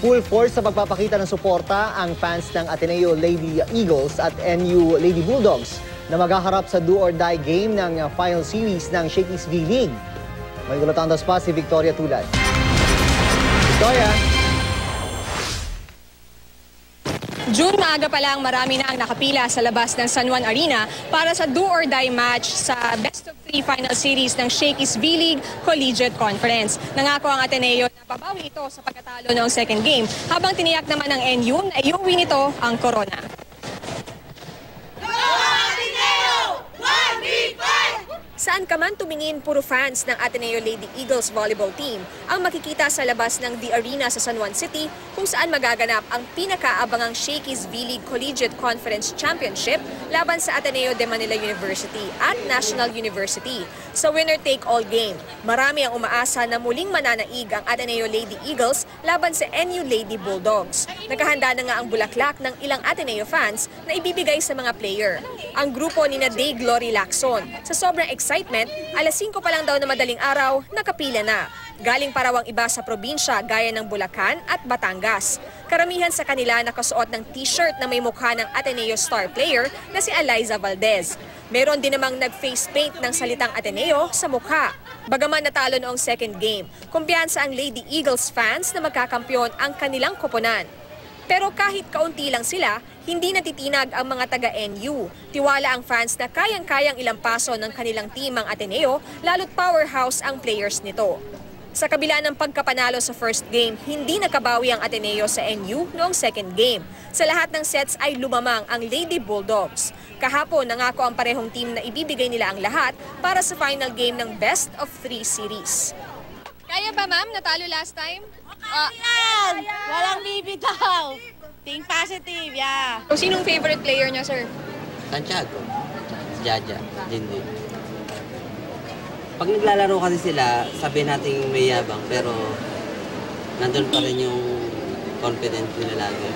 Full force sa pagpapakita ng suporta ang fans ng Ateneo Lady Eagles at NU Lady Bulldogs na maghaharap sa do-or-die game ng final series ng Shakey's V-League. May gulatang pa si Victoria Tulad. Victoria! June, maaga pa lang marami na ang nakapila sa labas ng San Juan Arena para sa do-or-die match sa best-of-3 final series ng Shakey's V-League Collegiate Conference. Nangako ang Ateneo na babawi ito sa pagkatalo noong second game, habang tiniyak naman ng NU na iuwi nito ang corona. Saan ka man tumingin, puro fans ng Ateneo Lady Eagles volleyball team ang makikita sa labas ng The Arena sa San Juan City, kung saan magaganap ang pinakaabangang Shakey's V-League Collegiate Conference Championship laban sa Ateneo de Manila University at National University. Sa winner-take-all game, marami ang umaasa na muling mananaig ang Ateneo Lady Eagles laban sa NU Lady Bulldogs. Nakahanda na nga ang bulaklak ng ilang Ateneo fans na ibibigay sa mga player. Ang grupo ni Day Glory Lacson, sa sobrang excitement, alas 5 pa lang daw na madaling araw, nakapila na. Galing parawang iba sa probinsya gaya ng Bulacan at Batangas. Karamihan sa kanila nakasuot ng t-shirt na may mukha ng Ateneo star player na si Eliza Valdez. Meron din namang nag-face paint ng salitang Ateneo sa mukha. Bagaman natalo noong second game, kumpiyansa ang Lady Eagles fans na magkakampyon ang kanilang koponan. Pero kahit kaunti lang sila, hindi natitinag ang mga taga-NU. Tiwala ang fans na kayang-kayang ilampaso ng kanilang team ang Ateneo, lalo't powerhouse ang players nito. Sa kabila ng pagkapanalo sa first game, hindi nakabawi ang Ateneo sa NU noong second game. Sa lahat ng sets ay lumamang ang Lady Bulldogs. Kahapon, nangako ang parehong team na ibibigay nila ang lahat para sa final game ng best of 3 series. Kaya ba, ma'am? Natalo last time? Yan! Walang bibitaw. Think positive, yeah. So, sinong favorite player niya, sir? Santiago, Jaja, Jindy. Pag naglalaro kasi sila, sabihin natin may yabang, pero nandun pa rin yung confidence nila lagi.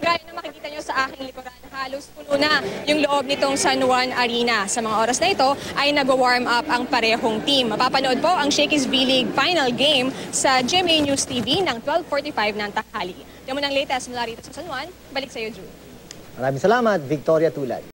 Gaya na makikita nyo sa aking likuran, halos puno na yung loob nitong San Juan Arena. Sa mga oras na ito ay nag-warm up ang parehong team. Mapapanood po ang Shakey's V-League final game sa GMA News TV ng 12:45 ng tanghali. Yan mo ng latest mula rito sa San Juan. Balik sa iyo, Drew. Maraming salamat, Victoria Tulad.